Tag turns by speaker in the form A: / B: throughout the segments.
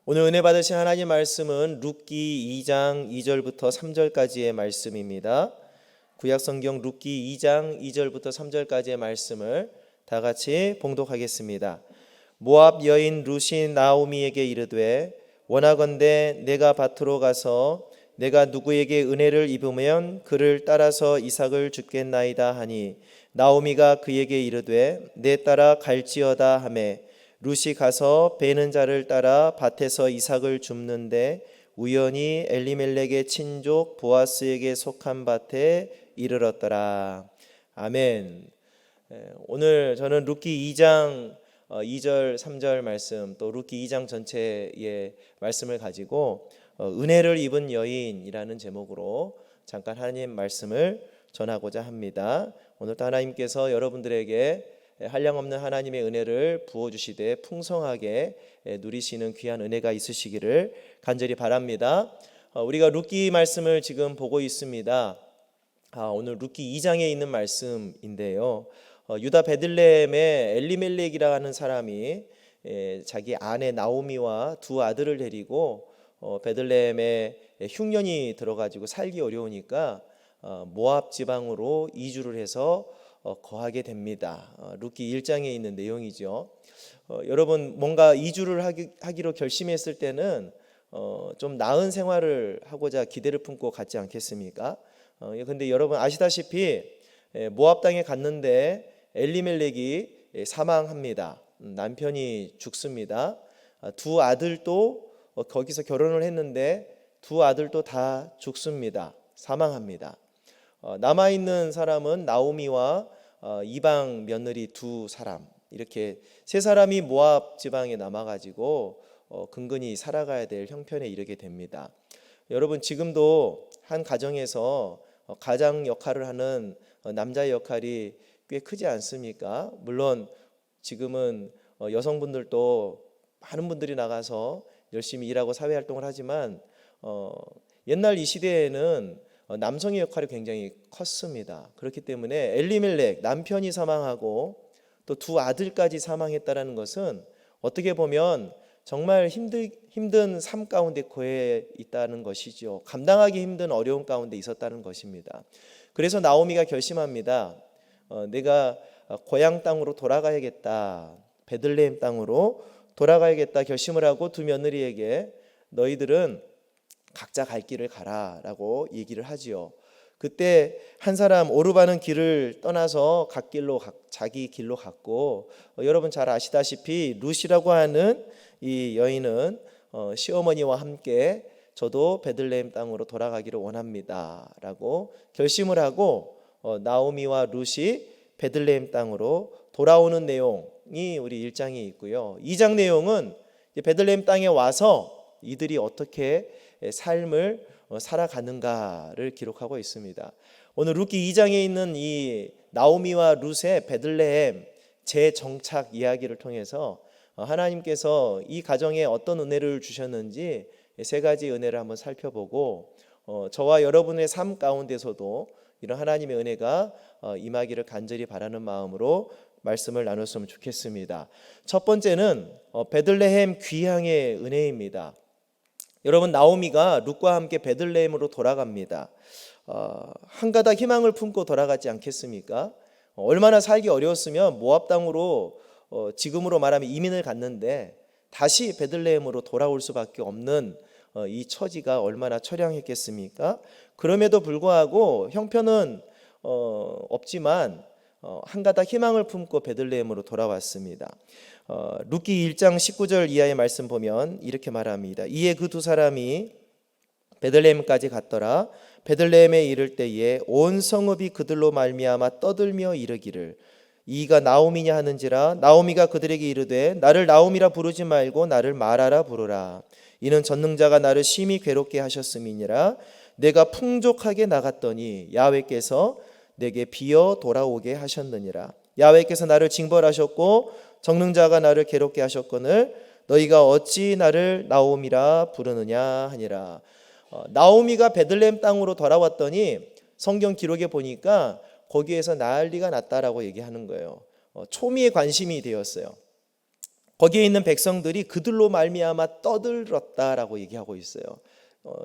A: 오늘 은혜 받으신 하나님 말씀은 룻기 2장 2절부터 3절까지의 말씀입니다. 구약성경 룻기 2장 2절부터 3절까지의 말씀을 다 같이 봉독하겠습니다. 모압 여인 룻이 나오미에게 이르되 원하건대 내가 밭으로 가서 내가 누구에게 은혜를 입으면 그를 따라서 이삭을 주겠나이다 하니 나오미가 그에게 이르되 내 따라 갈지어다 하매 룻이 가서 베는 자를 따라 밭에서 이삭을 줍는데 우연히 엘리멜렉의 친족 보아스에게 속한 밭에 이르렀더라. 아멘. 오늘 저는 룻기 2장 2절 3절 말씀, 또 룻기 2장 전체의 말씀을 가지고 은혜를 입은 여인이라는 제목으로 잠깐 하나님 말씀을 전하고자 합니다. 오늘도 하나님께서 여러분들에게 한량없는 하나님의 은혜를 부어주시되 풍성하게 누리시는 귀한 은혜가 있으시기를 간절히 바랍니다. 우리가 룻기 말씀을 지금 보고 있습니다. 오늘 룻기 2장에 있는 말씀인데요, 유다 베들레헴에 엘리멜렉이라 하는 사람이 자기 아내 나오미와 두 아들을 데리고 베들레헴에 흉년이 들어가지고 살기 어려우니까 모압 지방으로 이주를 해서 거하게 됩니다. 룻기 1장에 있는 내용이죠. 여러분, 뭔가 이주를 하기로 결심했을 때는 좀 나은 생활을 하고자 기대를 품고 갔지 않겠습니까? 근데 여러분 아시다시피 모압 땅에 갔는데 엘리멜렉이 사망합니다. 남편이 죽습니다. 두 아들도 거기서 결혼을 했는데 두 아들도 다 죽습니다. 사망합니다. 남아있는 사람은 나오미와 이방 며느리 두 사람, 이렇게 세 사람이 모압 지방에 남아가지고 근근히 살아가야 될 형편에 이르게 됩니다. 여러분, 지금도 한 가정에서 가장 역할을 하는 남자의 역할이 꽤 크지 않습니까? 물론 지금은 여성분들도 많은 분들이 나가서 열심히 일하고 사회활동을 하지만 옛날 이 시대에는 남성의 역할이 굉장히 컸습니다. 그렇기 때문에 엘리멜렉 남편이 사망하고 또 두 아들까지 사망했다는 것은 어떻게 보면 정말 힘든 삶 가운데 거해 있다는 것이죠. 감당하기 힘든 어려운 가운데 있었다는 것입니다. 그래서 나오미가 결심합니다. 내가 고향 땅으로 돌아가야겠다, 베들레헴 땅으로 돌아가야겠다 결심을 하고 두 며느리에게 너희들은 각자 갈 길을 가라라고 얘기를 하지요. 그때 한 사람 오르바는 길을 떠나서 자기 길로 갔고, 여러분 잘 아시다시피 룻이라고 하는 이 여인은 시어머니와 함께 저도 베들레헴 땅으로 돌아가기를 원합니다라고 결심을 하고 나오미와 룻이 베들레헴 땅으로 돌아오는 내용이 우리 1장에 있고요. 2장 내용은 베들레헴 땅에 와서 이들이 어떻게 삶을 살아가는가를 기록하고 있습니다. 오늘 룻기 2장에 있는 이 나오미와 룻의 베들레헴 재정착 이야기를 통해서 하나님께서 이 가정에 어떤 은혜를 주셨는지 세 가지 은혜를 한번 살펴보고 저와 여러분의 삶 가운데서도 이런 하나님의 은혜가 임하기를 간절히 바라는 마음으로 말씀을 나눴으면 좋겠습니다. 첫 번째는 베들레헴 귀향의 은혜입니다. 여러분, 나오미가 룻과 함께 베들레헴으로 돌아갑니다. 한 가닥 희망을 품고 돌아가지 않겠습니까? 얼마나 살기 어려웠으면 모압 땅으로 지금으로 말하면 이민을 갔는데 다시 베들레헴으로 돌아올 수밖에 없는 이 처지가 얼마나 처량했겠습니까? 그럼에도 불구하고 형편은 없지만 한 가닥 희망을 품고 베들레헴으로 돌아왔습니다. 룻기 1장 19절 이하의 말씀 보면 이렇게 말합니다. 이에 그 두 사람이 베들레헴까지 갔더라. 베들레헴에 이를 때에 온 성읍이 그들로 말미암아 떠들며 이르기를 이가 나오미냐 하는지라. 나오미가 그들에게 이르되 나를 나오미라 부르지 말고 나를 마라라 부르라. 이는 전능자가 나를 심히 괴롭게 하셨음이니라. 내가 풍족하게 나갔더니 야훼께서 내게 비어 돌아오게 하셨느니라. 야훼께서 나를 징벌하셨고 전능자가 나를 괴롭게 하셨거늘 너희가 어찌 나를 나오미라 부르느냐 하니라. 나오미가 베들레헴 땅으로 돌아왔더니 성경 기록에 보니까 거기에서 난리가 났다라고 얘기하는 거예요. 초미의 관심이 되었어요. 거기에 있는 백성들이 그들로 말미암아 떠들었다라고 얘기하고 있어요.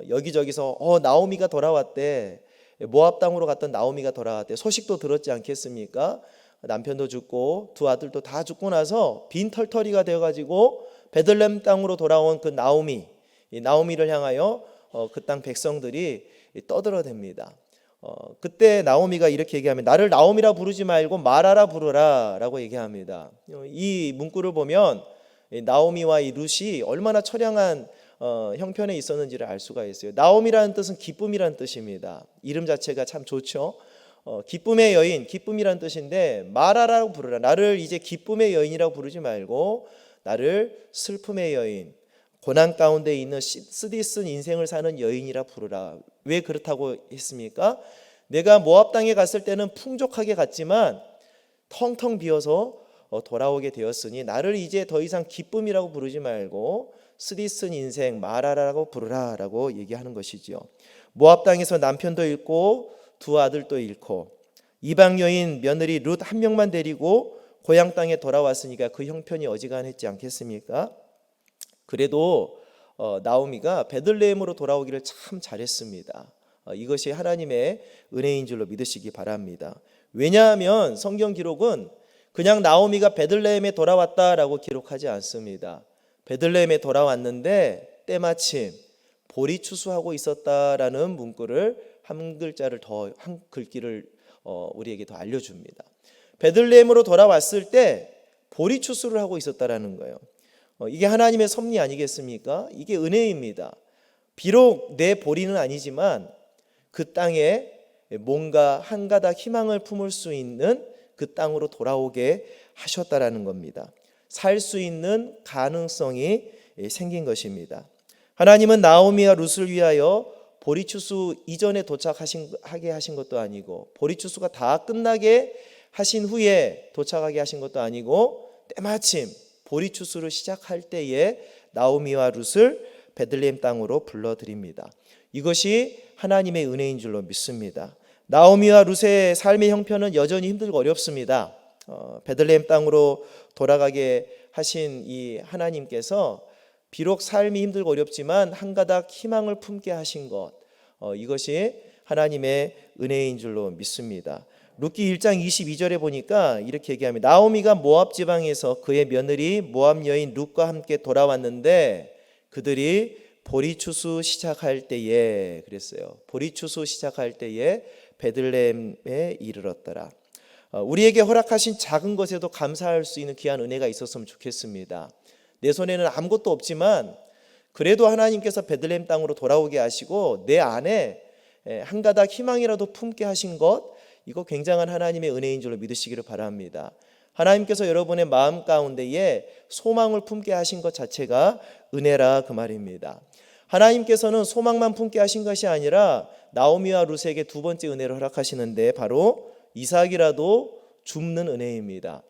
A: 여기저기서 나오미가 돌아왔대. 모압 땅으로 갔던 나오미가 돌아왔대. 소식도 들었지 않겠습니까? 남편도 죽고 두 아들도 다 죽고 나서 빈털터리가 되어가지고 베들레헴 땅으로 돌아온 그 나오미, 이 나오미를 향하여 그 땅 백성들이 떠들어댑니다. 그때 나오미가 이렇게 얘기하면 나를 나오미라 부르지 말고 마라라 부르라 라고 얘기합니다. 이 문구를 보면 나오미와 이 룻이 얼마나 처량한 형편에 있었는지를 알 수가 있어요. 나오미라는 뜻은 기쁨이라는 뜻입니다. 이름 자체가 참 좋죠. 기쁨의 여인, 기쁨이라는 뜻인데 마라라고 부르라. 나를 이제 기쁨의 여인이라고 부르지 말고 나를 슬픔의 여인, 고난 가운데 있는 쓰디쓴 인생을 사는 여인이라 부르라. 왜 그렇다고 했습니까? 내가 모압 땅에 갔을 때는 풍족하게 갔지만 텅텅 비어서 돌아오게 되었으니 나를 이제 더 이상 기쁨이라고 부르지 말고 쓰디쓴 인생 마라라고 부르라라고 얘기하는 것이지요. 모압 땅에서 남편도 잃고 두 아들도 잃고 이방 여인 며느리 룻 한 명만 데리고 고향 땅에 돌아왔으니까 그 형편이 어지간했지 않겠습니까? 그래도 나오미가 베들레헴으로 돌아오기를 참 잘했습니다. 이것이 하나님의 은혜인 줄로 믿으시기 바랍니다. 왜냐하면 성경 기록은 그냥 나오미가 베들레헴에 돌아왔다라고 기록하지 않습니다. 베들레헴에 돌아왔는데 때마침 보리 추수하고 있었다라는 문구를 한 글자를 더 한 글귀를 우리에게 더 알려줍니다. 베들레헴으로 돌아왔을 때 보리 추수를 하고 있었다라는 거예요. 이게 하나님의 섭리 아니겠습니까? 이게 은혜입니다. 비록 내 보리는 아니지만 그 땅에 뭔가 한 가닥 희망을 품을 수 있는 그 땅으로 돌아오게 하셨다라는 겁니다. 살 수 있는 가능성이 생긴 것입니다. 하나님은 나오미와 룻을 위하여 보리추수 이전에 도착하게 하신 것도 아니고 보리추수가 다 끝나게 하신 후에 도착하게 하신 것도 아니고 때마침 보리추수를 시작할 때에 나오미와 룻을 베들레헴 땅으로 불러드립니다. 이것이 하나님의 은혜인 줄로 믿습니다. 나오미와 룻의 삶의 형편은 여전히 힘들고 어렵습니다. 베들레헴 땅으로 돌아가게 하신 이 하나님께서 비록 삶이 힘들고 어렵지만 한 가닥 희망을 품게 하신 것, 이것이 하나님의 은혜인 줄로 믿습니다. 룻기 1장 22절에 보니까 이렇게 얘기합니다. 나오미가 모압 지방에서 그의 며느리 모압 여인 룻과 함께 돌아왔는데 그들이 보리추수 시작할 때에 그랬어요. 보리추수 시작할 때에 베들레헴에 이르렀더라. 우리에게 허락하신 작은 것에도 감사할 수 있는 귀한 은혜가 있었으면 좋겠습니다. 내 손에는 아무것도 없지만 그래도 하나님께서 베들레헴 땅으로 돌아오게 하시고 내 안에 한 가닥 희망이라도 품게 하신 것, 이거 굉장한 하나님의 은혜인 줄로 믿으시기를 바랍니다. 하나님께서 여러분의 마음 가운데에 소망을 품게 하신 것 자체가 은혜라 그 말입니다. 하나님께서는 소망만 품게 하신 것이 아니라 나오미와 룻에게 두 번째 은혜를 허락하시는데 바로 이삭이라도 줍는 은혜입니다.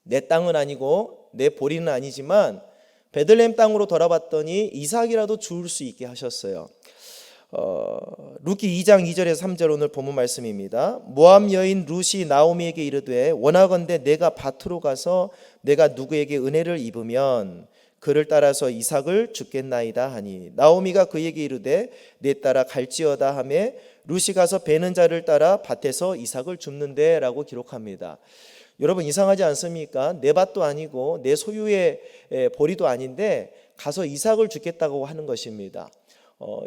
A: 내 땅은 아니고 내 보리는 아니지만 베들레헴 땅으로 돌아봤더니 이삭이라도 줄 수 있게 하셨어요. 룻기 2장 2절에서 3절 오늘 본문 말씀입니다. 모압 여인 룻이 나오미에게 이르되 원하건대 내가 밭으로 가서 내가 누구에게 은혜를 입으면 그를 따라서 이삭을 줍겠나이다 하니 나오미가 그에게 이르되 내 따라 갈지어다 하매 룻이 가서 베는 자를 따라 밭에서 이삭을 줍는데 라고 기록합니다. 여러분 이상하지 않습니까? 내 밭도 아니고 내 소유의 보리도 아닌데 가서 이삭을 줍겠다고 하는 것입니다.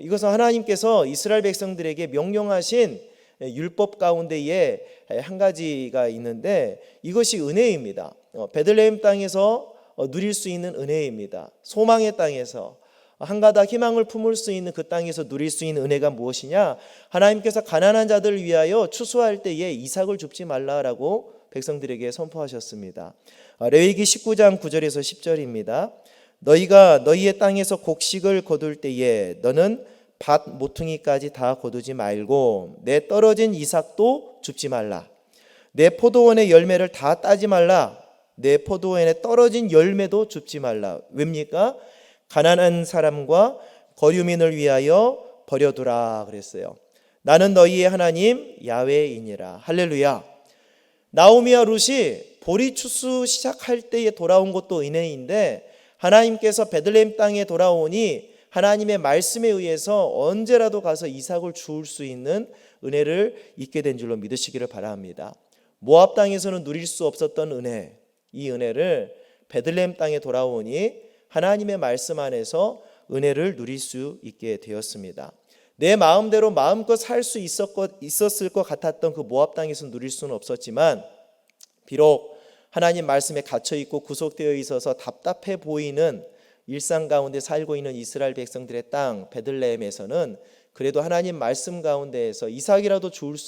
A: 이것은 하나님께서 이스라엘 백성들에게 명령하신 율법 가운데에 한 가지가 있는데 이것이 은혜입니다. 베들레헴 땅에서 누릴 수 있는 은혜입니다. 소망의 땅에서 한 가닥 희망을 품을 수 있는 그 땅에서 누릴 수 있는 은혜가 무엇이냐? 하나님께서 가난한 자들을 위하여 추수할 때에 이삭을 줍지 말라라고 백성들에게 선포하셨습니다. 레위기 19장 9절에서 10절입니다. 너희가 너희의 땅에서 곡식을 거둘 때에 너는 밭 모퉁이까지 다 거두지 말고 내 떨어진 이삭도 줍지 말라. 내 포도원의 열매를 다 따지 말라. 내 포도원에 떨어진 열매도 줍지 말라. 왜입니까? 가난한 사람과 거류민을 위하여 버려두라 그랬어요. 나는 너희의 하나님 야훼이니라. 할렐루야. 나오미와 룻이 보리추수 시작할 때에 돌아온 것도 은혜인데 하나님께서 베들레헴 땅에 돌아오니 하나님의 말씀에 의해서 언제라도 가서 이삭을 주울 수 있는 은혜를 잊게 된 줄로 믿으시기를 바랍니다. 모압 땅에서는 누릴 수 없었던 은혜, 이 은혜를 베들레헴 땅에 돌아오니 하나님의 말씀 안에서 은혜를 누릴 수 있게 되었습니다. 내 마음대로 마음껏 살 수 있었을 것 같았던 그 모압 땅에서 누릴 수는 없었지만 비록 하나님 말씀에 갇혀 있고 구속되어 있어서 답답해 보이는 일상 가운데 살고 있는 이스라엘 백성들의 땅 베들레헴에서는 그래도 하나님 말씀 가운데에서 이삭이라도 주울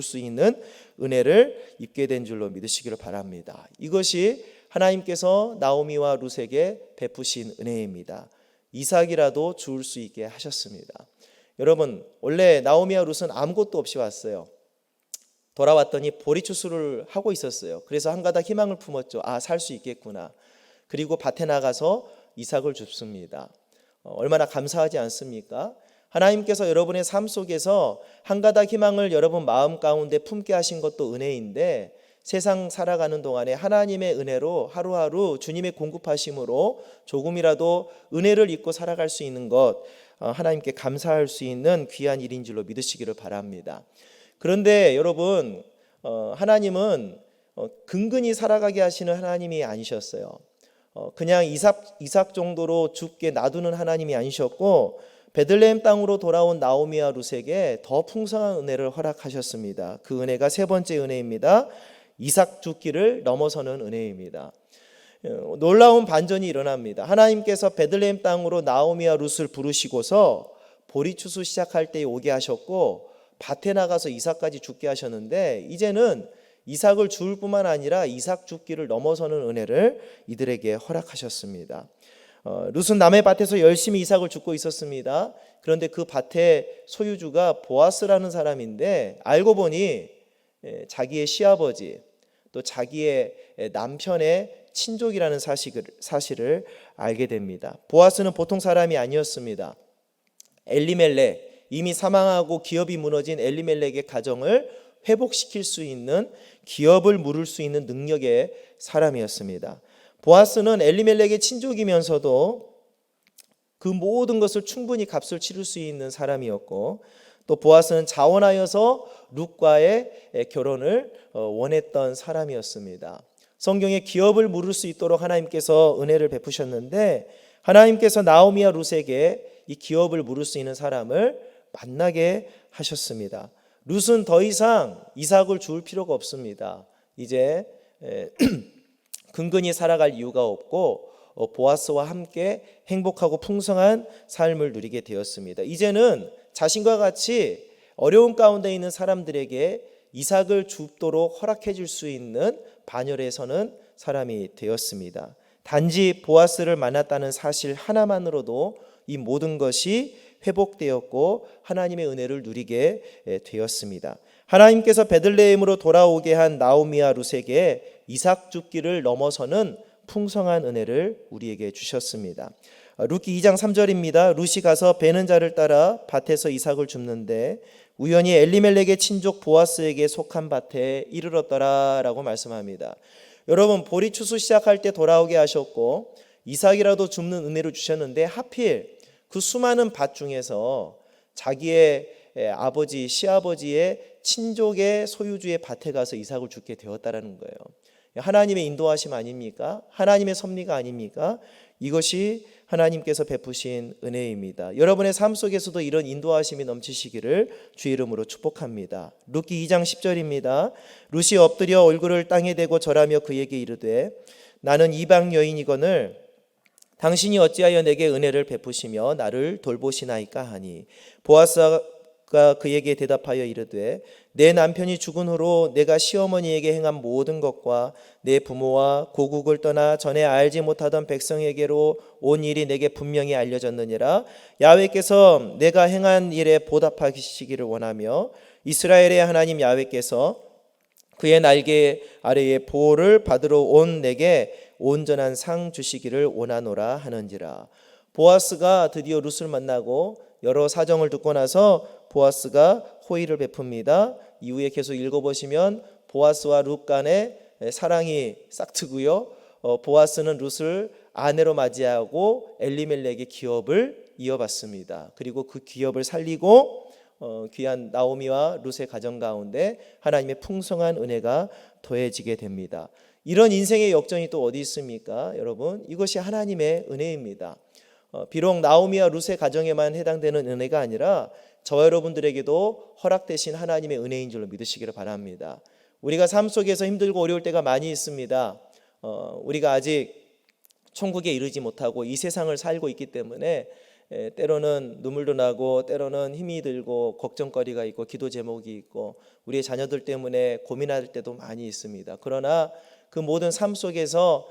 A: 수 있는 은혜를 입게 된 줄로 믿으시기를 바랍니다. 이것이 하나님께서 나오미와 룻에게 베푸신 은혜입니다. 이삭이라도 주울 수 있게 하셨습니다. 여러분, 원래 나오미와 룻은 아무것도 없이 왔어요. 돌아왔더니 보리추수를 하고 있었어요. 그래서 한 가닥 희망을 품었죠. 살 수 있겠구나. 그리고 밭에 나가서 이삭을 줍습니다. 얼마나 감사하지 않습니까? 하나님께서 여러분의 삶 속에서 한 가닥 희망을 여러분 마음 가운데 품게 하신 것도 은혜인데 세상 살아가는 동안에 하나님의 은혜로 하루하루 주님의 공급하심으로 조금이라도 은혜를 잊고 살아갈 수 있는 것, 하나님께 감사할 수 있는 귀한 일인 줄로 믿으시기를 바랍니다. 그런데 여러분, 하나님은 근근히 살아가게 하시는 하나님이 아니셨어요. 그냥 이삭 정도로 죽게 놔두는 하나님이 아니셨고 베들레헴 땅으로 돌아온 나오미와 룻에게 더 풍성한 은혜를 허락하셨습니다. 그 은혜가 세 번째 은혜입니다. 이삭 죽기를 넘어서는 은혜입니다. 놀라운 반전이 일어납니다. 하나님께서 베들레헴 땅으로 나오미와 룻을 부르시고서 보리추수 시작할 때 오게 하셨고 밭에 나가서 이삭까지 죽게 하셨는데 이제는 이삭을 줄 뿐만 아니라 이삭 죽기를 넘어서는 은혜를 이들에게 허락하셨습니다. 룻은 남의 밭에서 열심히 이삭을 줍고 있었습니다. 그런데 그 밭의 소유주가 보아스라는 사람인데 알고 보니 자기의 시아버지 또 자기의 남편의 친족이라는 사실을 알게 됩니다. 보아스는 보통 사람이 아니었습니다. 엘리멜렉, 이미 사망하고 기업이 무너진 엘리멜렉의 가정을 회복시킬 수 있는, 기업을 물을 수 있는 능력의 사람이었습니다. 보아스는 엘리멜렉의 친족이면서도 그 모든 것을 충분히 값을 치를 수 있는 사람이었고 또 보아스는 자원하여서 룻과의 결혼을 원했던 사람이었습니다. 성경에 기업을 물을 수 있도록 하나님께서 은혜를 베푸셨는데 하나님께서 나오미와 룻에게 이 기업을 물을 수 있는 사람을 만나게 하셨습니다. 룻은 더 이상 이삭을 줄 필요가 없습니다. 이제 근근히 살아갈 이유가 없고 보아스와 함께 행복하고 풍성한 삶을 누리게 되었습니다. 이제는 자신과 같이 어려운 가운데 있는 사람들에게 이삭을 줍도록 허락해 줄 수 있는 반열에 서는 사람이 되었습니다. 단지 보아스를 만났다는 사실 하나만으로도 이 모든 것이 회복되었고 하나님의 은혜를 누리게 되었습니다. 하나님께서 베들레헴으로 돌아오게 한 나오미와 룻에게 이삭 줍기를 넘어서는 풍성한 은혜를 우리에게 주셨습니다. 룻기 2장 3절입니다. 룻이 가서 베는 자를 따라 밭에서 이삭을 줍는데 우연히 엘리멜렉의 친족 보아스에게 속한 밭에 이르렀더라라고 말씀합니다. 여러분, 보리추수 시작할 때 돌아오게 하셨고 이삭이라도 줍는 은혜를 주셨는데 하필 그 수많은 밭 중에서 자기의 아버지, 시아버지의 친족의 소유주의 밭에 가서 이삭을 줍게 되었다라는 거예요. 하나님의 인도하심 아닙니까? 하나님의 섭리가 아닙니까? 이것이 하나님께서 베푸신 은혜입니다. 여러분의 삶 속에서도 이런 인도하심이 넘치시기를 주 이름으로 축복합니다. 룻기 2장 10절입니다. 룻이 엎드려 얼굴을 땅에 대고 절하며 그에게 이르되 나는 이방 여인이거늘 당신이 어찌하여 내게 은혜를 베푸시며 나를 돌보시나이까 하니 보아스가 그에게 대답하여 이르되 내 남편이 죽은 후로 내가 시어머니에게 행한 모든 것과 내 부모와 고국을 떠나 전에 알지 못하던 백성에게로 온 일이 내게 분명히 알려졌느니라. 야훼께서 내가 행한 일에 보답하시기를 원하며 이스라엘의 하나님 야훼께서 그의 날개 아래에 보호를 받으러 온 내게 온전한 상 주시기를 원하노라 하는지라. 보아스가 드디어 룻을 만나고 여러 사정을 듣고 나서 보아스가 호의를 베풉니다. 이후에 계속 읽어보시면 보아스와 룻 간에 사랑이 싹트고요. 보아스는 룻을 아내로 맞이하고 엘리멜렉의 기업을 이어받습니다. 그리고 그 기업을 살리고 귀한 나오미와 룻의 가정 가운데 하나님의 풍성한 은혜가 더해지게 됩니다. 이런 인생의 역전이 또 어디 있습니까? 여러분, 이것이 하나님의 은혜입니다. 비록 나오미와 룻의 가정에만 해당되는 은혜가 아니라 저와 여러분들에게도 허락되신 하나님의 은혜인 줄로 믿으시기를 바랍니다. 우리가 삶 속에서 힘들고 어려울 때가 많이 있습니다. 우리가 아직 천국에 이르지 못하고 이 세상을 살고 있기 때문에 때로는 눈물도 나고 때로는 힘이 들고 걱정거리가 있고 기도 제목이 있고 우리의 자녀들 때문에 고민할 때도 많이 있습니다. 그러나 그 모든 삶 속에서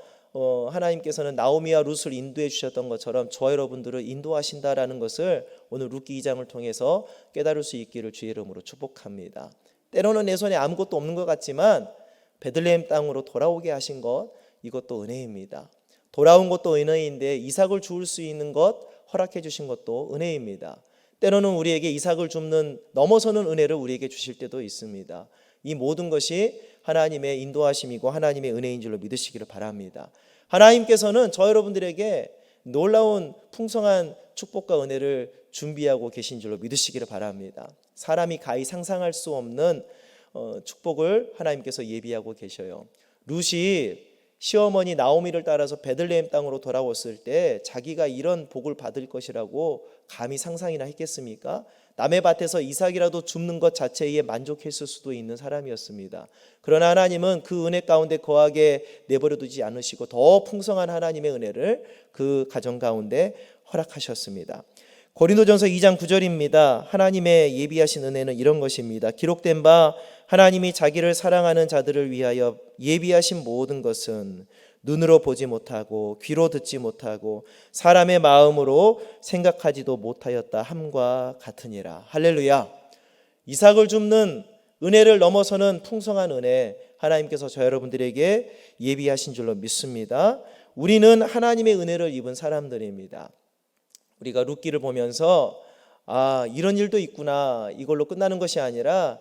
A: 하나님께서는 나오미와 룻을 인도해 주셨던 것처럼 저와 여러분들을 인도하신다라는 것을 오늘 룻기 2장을 통해서 깨달을 수 있기를 주의 이름으로 축복합니다. 때로는 내 손에 아무것도 없는 것 같지만 베들레헴 땅으로 돌아오게 하신 것, 이것도 은혜입니다. 돌아온 것도 은혜인데 이삭을 주울 수 있는 것 허락해 주신 것도 은혜입니다. 때로는 우리에게 이삭을 줍는 넘어서는 은혜를 우리에게 주실 때도 있습니다. 이 모든 것이 하나님의 인도하심이고 하나님의 은혜인 줄로 믿으시기를 바랍니다. 하나님께서는 저 여러분들에게 놀라운 풍성한 축복과 은혜를 준비하고 계신 줄로 믿으시기를 바랍니다. 사람이 가히 상상할 수 없는 축복을 하나님께서 예비하고 계셔요. 룻이 시어머니 나오미를 따라서 베들레헴 땅으로 돌아왔을 때 자기가 이런 복을 받을 것이라고 감히 상상이나 했겠습니까? 남의 밭에서 이삭이라도 줍는 것 자체에 만족했을 수도 있는 사람이었습니다. 그러나 하나님은 그 은혜 가운데 거하게 내버려 두지 않으시고 더 풍성한 하나님의 은혜를 그 가정 가운데 허락하셨습니다. 고린도전서 2장 9절입니다. 하나님의 예비하신 은혜는 이런 것입니다. 기록된 바 하나님이 자기를 사랑하는 자들을 위하여 예비하신 모든 것은 눈으로 보지 못하고 귀로 듣지 못하고 사람의 마음으로 생각하지도 못하였다 함과 같으니라. 할렐루야. 이삭을 줍는 은혜를 넘어서는 풍성한 은혜 하나님께서 저 여러분들에게 예비하신 줄로 믿습니다. 우리는 하나님의 은혜를 입은 사람들입니다. 우리가 룻기를 보면서 이런 일도 있구나, 이걸로 끝나는 것이 아니라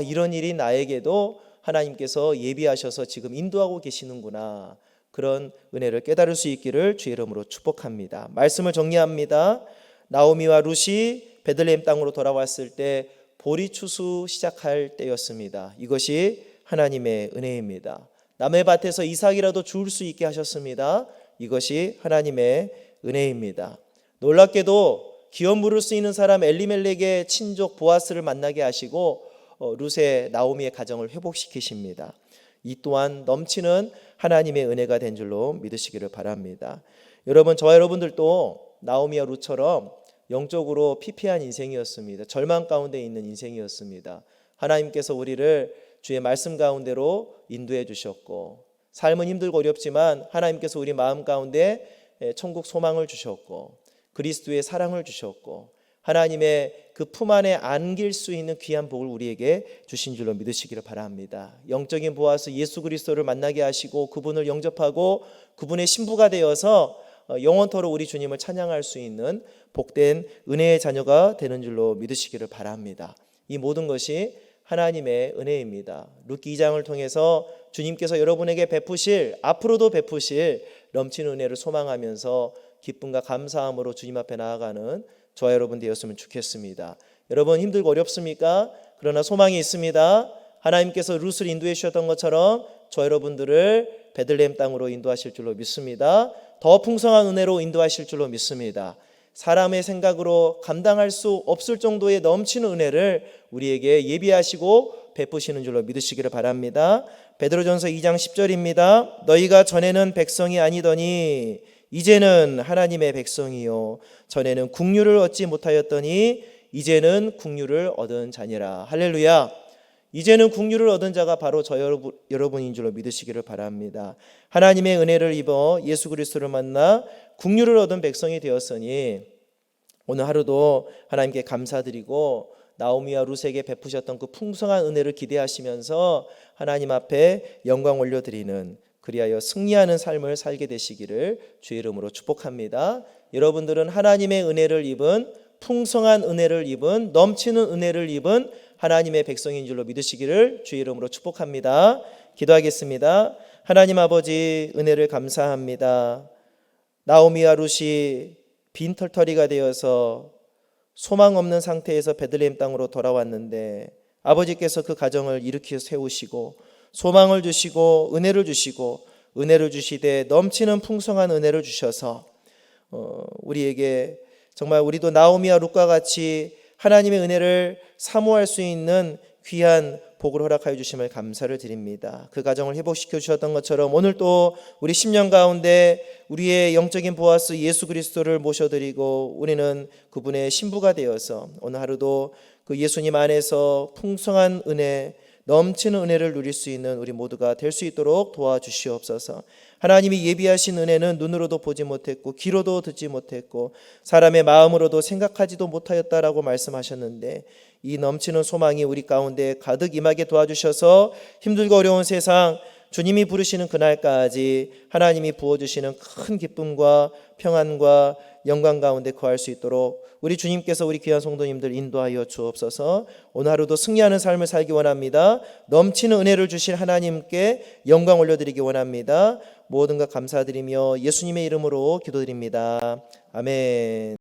A: 이런 일이 나에게도 하나님께서 예비하셔서 지금 인도하고 계시는구나, 그런 은혜를 깨달을 수 있기를 주의 이름으로 축복합니다. 말씀을 정리합니다. 나오미와 룻이 베들레헴 땅으로 돌아왔을 때 보리 추수 시작할 때였습니다. 이것이 하나님의 은혜입니다. 남의 밭에서 이삭이라도 주울 수 있게 하셨습니다. 이것이 하나님의 은혜입니다. 놀랍게도 기업 물을 수 있는 사람 엘리멜렉의 친족 보아스를 만나게 하시고 룻의 나오미의 가정을 회복시키십니다. 이 또한 넘치는 하나님의 은혜가 된 줄로 믿으시기를 바랍니다. 여러분, 저와 여러분들도 나오미와 룻처럼 영적으로 피폐한 인생이었습니다. 절망 가운데 있는 인생이었습니다. 하나님께서 우리를 주의 말씀 가운데로 인도해 주셨고, 삶은 힘들고 어렵지만 하나님께서 우리 마음 가운데 천국 소망을 주셨고, 그리스도의 사랑을 주셨고, 하나님의 그 품 안에 안길 수 있는 귀한 복을 우리에게 주신 줄로 믿으시기를 바랍니다. 영적인 보아스 예수 그리스도를 만나게 하시고 그분을 영접하고 그분의 신부가 되어서 영원토록 우리 주님을 찬양할 수 있는 복된 은혜의 자녀가 되는 줄로 믿으시기를 바랍니다. 이 모든 것이 하나님의 은혜입니다. 룻기 2장을 통해서 주님께서 여러분에게 베푸실, 앞으로도 베푸실 넘치는 은혜를 소망하면서 기쁨과 감사함으로 주님 앞에 나아가는 저와 여러분 되었으면 좋겠습니다. 여러분, 힘들고 어렵습니까? 그러나 소망이 있습니다. 하나님께서 룻을 인도해 주셨던 것처럼 저와 여러분들을 베들레헴 땅으로 인도하실 줄로 믿습니다. 더 풍성한 은혜로 인도하실 줄로 믿습니다. 사람의 생각으로 감당할 수 없을 정도의 넘치는 은혜를 우리에게 예비하시고 베푸시는 줄로 믿으시기를 바랍니다. 베드로전서 2장 10절입니다. 너희가 전에는 백성이 아니더니 이제는 하나님의 백성이요 전에는 국류를 얻지 못하였더니 이제는 국류를 얻은 자니라. 할렐루야. 이제는 국류를 얻은 자가 바로 저 여러분인 줄로 믿으시기를 바랍니다. 하나님의 은혜를 입어 예수 그리스도를 만나 국류를 얻은 백성이 되었으니 오늘 하루도 하나님께 감사드리고 나오미와 룻에게 베푸셨던 그 풍성한 은혜를 기대하시면서 하나님 앞에 영광 올려드리는, 그리하여 승리하는 삶을 살게 되시기를 주의 이름으로 축복합니다. 여러분들은 하나님의 은혜를 입은, 풍성한 은혜를 입은, 넘치는 은혜를 입은 하나님의 백성인 줄로 믿으시기를 주의 이름으로 축복합니다. 기도하겠습니다. 하나님 아버지, 은혜를 감사합니다. 나오미와 룻이 빈털터리가 되어서 소망 없는 상태에서 베들레헴 땅으로 돌아왔는데 아버지께서 그 가정을 일으켜 세우시고 소망을 주시고 은혜를 주시되 넘치는 풍성한 은혜를 주셔서 우리에게 정말 우리도 나오미와 룻과 같이 하나님의 은혜를 사모할 수 있는 귀한 복을 허락하여 주심을 감사를 드립니다. 그 가정을 회복시켜 주셨던 것처럼 오늘 또 우리 10년 가운데 우리의 영적인 보아스 예수 그리스도를 모셔드리고 우리는 그분의 신부가 되어서 오늘 하루도 그 예수님 안에서 풍성한 은혜, 넘치는 은혜를 누릴 수 있는 우리 모두가 될 수 있도록 도와주시옵소서. 하나님이 예비하신 은혜는 눈으로도 보지 못했고 귀로도 듣지 못했고 사람의 마음으로도 생각하지도 못하였다라고 말씀하셨는데 이 넘치는 소망이 우리 가운데 가득 임하게 도와주셔서 힘들고 어려운 세상 주님이 부르시는 그날까지 하나님이 부어주시는 큰 기쁨과 평안과 영광 가운데 거할 수 있도록 우리 주님께서 우리 귀한 성도님들 인도하여 주옵소서. 오늘 하루도 승리하는 삶을 살기 원합니다. 넘치는 은혜를 주실 하나님께 영광 올려드리기 원합니다. 모든 것 감사드리며 예수님의 이름으로 기도드립니다. 아멘.